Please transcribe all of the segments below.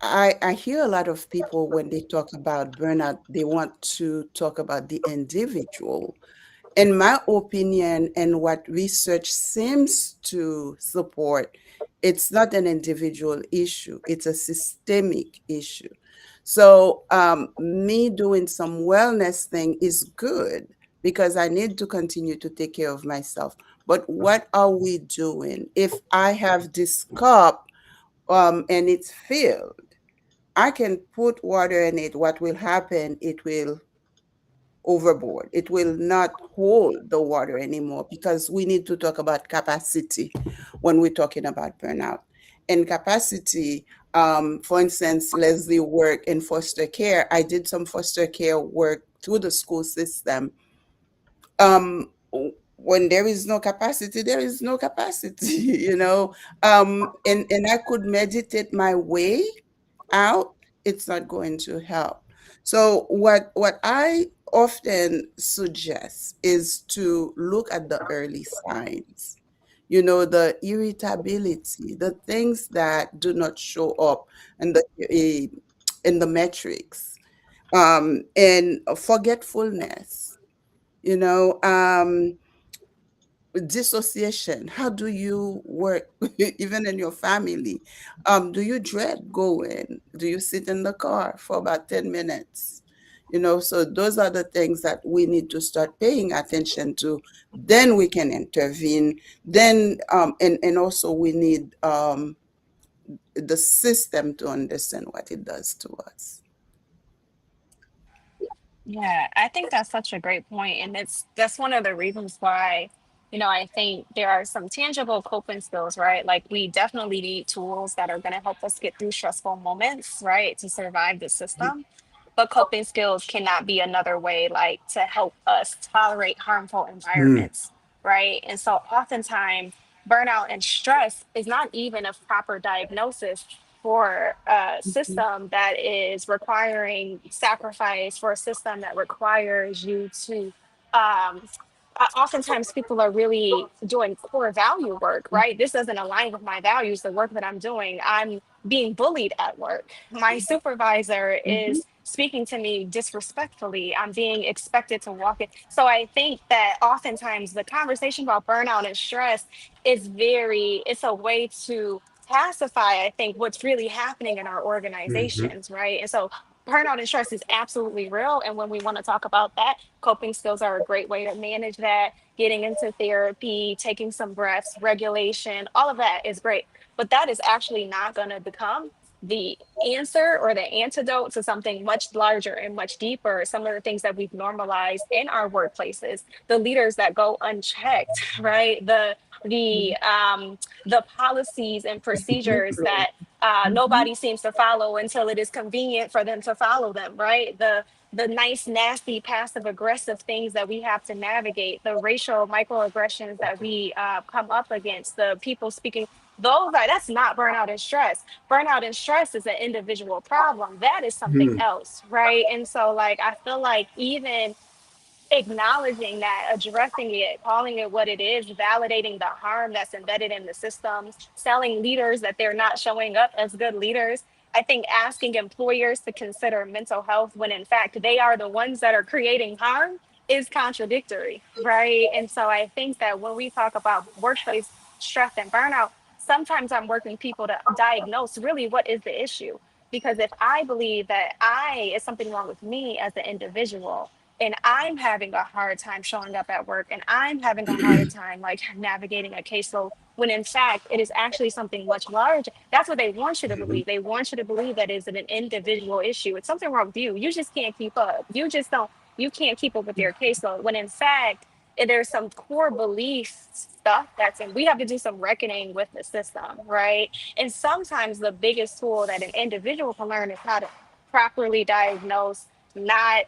I hear a lot of people when they talk about burnout, they want to talk about the individual. In my opinion, and what research seems to support, it's not an individual issue, it's a systemic issue. So, me doing some wellness thing is good because I need to continue to take care of myself. But what are we doing? If I have this cup, and it's filled, I can put water in it. What will happen? It will overboard. It will not hold the water anymore because we need to talk about capacity when we're talking about burnout. And capacity, for instance, Leslie worked in foster care. I did some foster care work through the school system. When there is no capacity, there is no capacity, and I could meditate my way out, it's not going to help. So what I often suggest is to look at the early signs. The irritability, the things that do not show up in the metrics, and forgetfulness, you know, um, dissociation. How do you work even in your family? Do you dread going? Do you sit in the car for about 10 minutes? So those are the things that we need to start paying attention to. Then we can intervene. Then, and also we need the system to understand what it does to us. Yeah, I think that's such a great point, and that's one of the reasons why, I think there are some tangible coping skills, right? Like we definitely need tools that are going to help us get through stressful moments, right, to survive the system. But coping skills cannot be another way, like to help us tolerate harmful Mm, environments, right? And so oftentimes burnout and stress is not even a proper diagnosis for a mhm, system that is requiring sacrifice, for a system that requires you to oftentimes people are really doing core value work, right? This doesn't align with my values, the work that I'm doing. I'm being bullied at work. My supervisor mhm, is speaking to me disrespectfully. I'm being expected to walk it. So I think that oftentimes the conversation about burnout and stress is it's a way to pacify, I think, what's really happening in our mhm, organizations, right? And so burnout and stress is absolutely real. And when we want to talk about that, coping skills are a great way to manage that. Getting into therapy, taking some breaths, regulation, all of that is great. But that is actually not going to become the answer or the antidote to something much larger and much deeper. Some of the things that we've normalized in our workplaces, the leaders that go unchecked, right? The policies and procedures that mhm, nobody seems to follow until it is convenient for them to follow them, right? The nice, nasty, passive aggressive things that we have to navigate, the racial microaggressions that we come up against, the people speaking, that's not burnout and stress. Burnout and stress is an individual problem. That is something mhm, else, right? And so, like, I feel like even acknowledging that, addressing it, calling it what it is, validating the harm that's embedded in the systems, telling leaders that they're not showing up as good leaders. I think asking employers to consider mental health when in fact they are the ones that are creating harm is contradictory, right? And so I think that when we talk about workplace stress and burnout, sometimes I'm working people to diagnose really what is the issue. Because if I believe that is something wrong with me as an individual, and I'm having a hard time showing up at work, and I'm having a hard time like navigating a caseload, when in fact it is actually something much larger. That's what they want you to mhm, believe. They want you to believe that it's an individual issue. It's something wrong with you. You just can't keep up. You can't keep up with your caseload. When in fact, there's some core belief stuff that's in. We have to do some reckoning with the system, right? And sometimes the biggest tool that an individual can learn is how to properly diagnose, not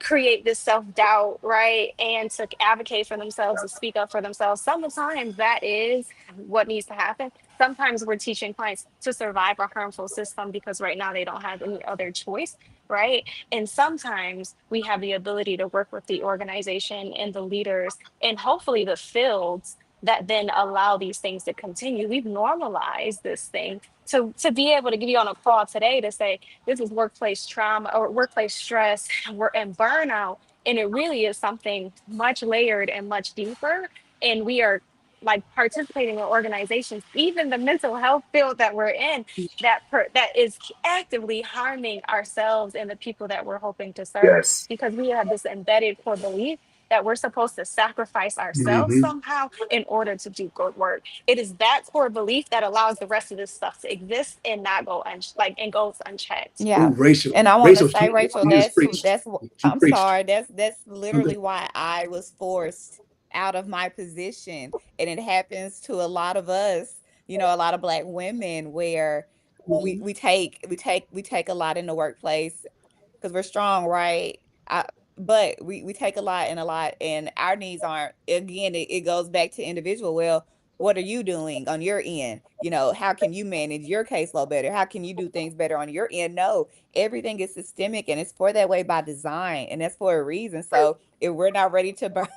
create this self doubt, right? And to advocate for themselves, to speak up for themselves. Sometimes that is what needs to happen. Sometimes we're teaching clients to survive a harmful system because right now they don't have any other choice, right? And sometimes we have the ability to work with the organization and the leaders and hopefully the fields that then allow these things to continue. We've normalized this thing to be able to get you on a call today to say this is workplace trauma or workplace stress and burnout. And it really is something much layered and much deeper. And we are like participating in organizations, even the mental health field that we're in, that is actively harming ourselves and the people that we're hoping to serve, Yes. because we have this embedded core belief that we're supposed to sacrifice ourselves Hmm. somehow in order to do good work. It is that core belief that allows the rest of this stuff to exist and not go and goes unchecked. Oh, Yeah. Rachel, And I want to Rachel, say, Rachel, you just preached. You I'm preached. sorry, that's Okay. literally why I was forced out of my position. And it happens to a lot of us, a lot of black women where we take a lot in the workplace because we're strong, right? I, but we take a lot and a lot, and our needs aren't. Again, it goes back to individual. Well, what are you doing on your end? How can you manage your caseload better? How can you do things better on your end? No, everything is systemic, and it's for that way by design, and that's for a reason. So if we're not ready to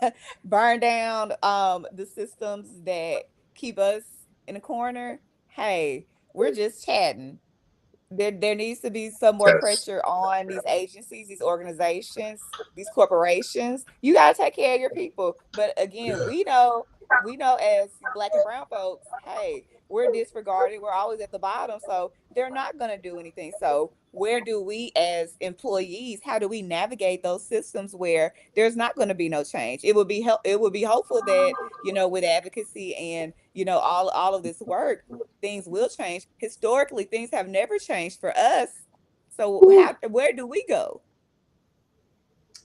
burn down the systems that keep us in a corner, hey, we're just chatting. There needs to be some more Yes. pressure on these agencies, these organizations, these corporations. You got to take care of your people. But again, Yeah. we know as black and brown folks, hey, we're disregarded. We're always at the bottom. So they're not going to do anything. So where do we as employees, how do we navigate those systems where there's not going to be no change? It would be hopeful that, with advocacy and, all of this work, things will change. Historically, things have never changed for us. So where do we go?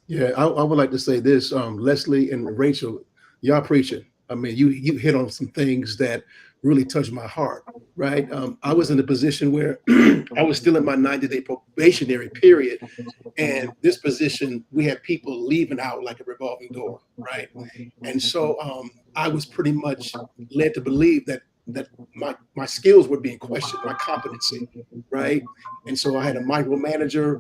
Yeah, I would like to say this, Leslie and Rachel, y'all preaching. I mean, you hit on some things that really touched my heart, right? I was in a position where I was still in my 90-day probationary period, and this position, we had people leaving out like a revolving door, right? And so I was pretty much led to believe that my skills were being questioned, my competency, right? And so I had a micromanager.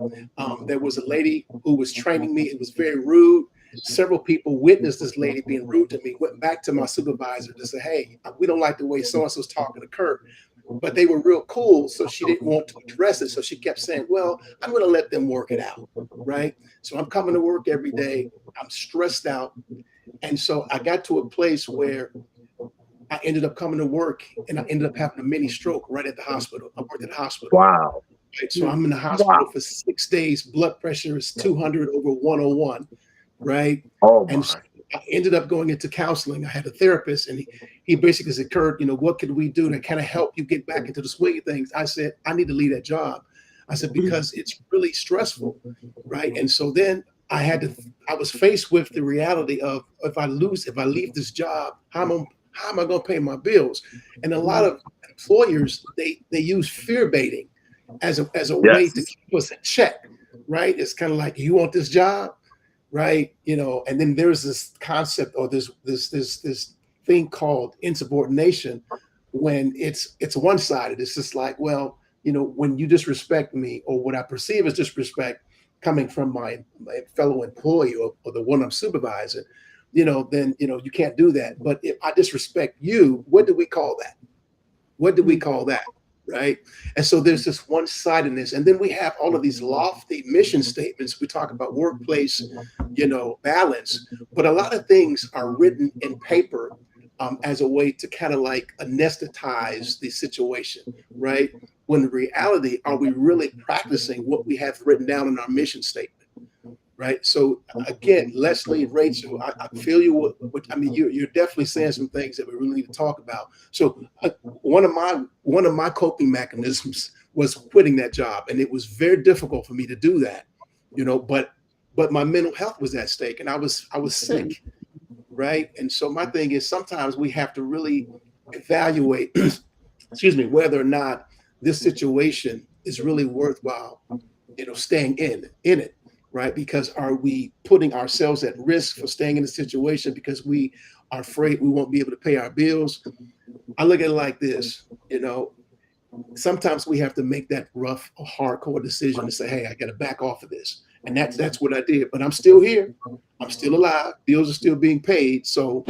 There was a lady who was training me. It was very rude. Several people witnessed this lady being rude to me. Went back to my supervisor to say, "Hey, we don't like the way so and so's talking to Kurt." But they were real cool, so she didn't want to address it. So she kept saying, "Well, I'm going to let them work it out." Right? So I'm coming to work every day. I'm stressed out. And so I got to a place where I ended up coming to work and I ended up having a mini stroke right at the hospital. I worked at the hospital. Wow. Right? So I'm in the hospital Wow. for 6 days. Blood pressure is 200 over 101. Right. Oh And so my. I ended up going into counseling. I had a therapist and he basically said, "Kurt, what can we do to kind of help you get back into the swing of things?" I said, "I need to leave that job." I said, "Because it's really stressful." Right. And so then I was faced with the reality of if I leave this job, how am I going to pay my bills? And a lot of employers, they use fear baiting as a way to Yes. keep us in check, right? It's kind of like, you want this job, right? And then there's this concept or this thing called insubordination when it's one-sided. It's just like, well, when you disrespect me or what I perceive as disrespect coming from my fellow employee or the one I'm supervising, then you can't do that. But if I disrespect you, what do we call that? What do we call that? Right. And so there's this one sidedness. And then we have all of these lofty mission statements. We talk about workplace, balance, but a lot of things are written in paper as a way to kind of like anesthetize the situation. Right. When in reality, are we really practicing what we have written down in our mission statement? Right. So again, Leslie and Rachel, I feel you. I mean, you're definitely saying some things that we really need to talk about. So one of my coping mechanisms was quitting that job, and it was very difficult for me to do that. But my mental health was at stake, and I was sick. Right. And so my thing is sometimes we have to really evaluate, excuse me, whether or not this situation is really worthwhile, staying in it, right? Because are we putting ourselves at risk for staying in a situation because we are afraid we won't be able to pay our bills? I look at it like this, sometimes we have to make that rough or hardcore decision to say, "Hey, I got to back off of this," and that's what I did. But I'm still here. I'm still alive. Bills are still being paid. So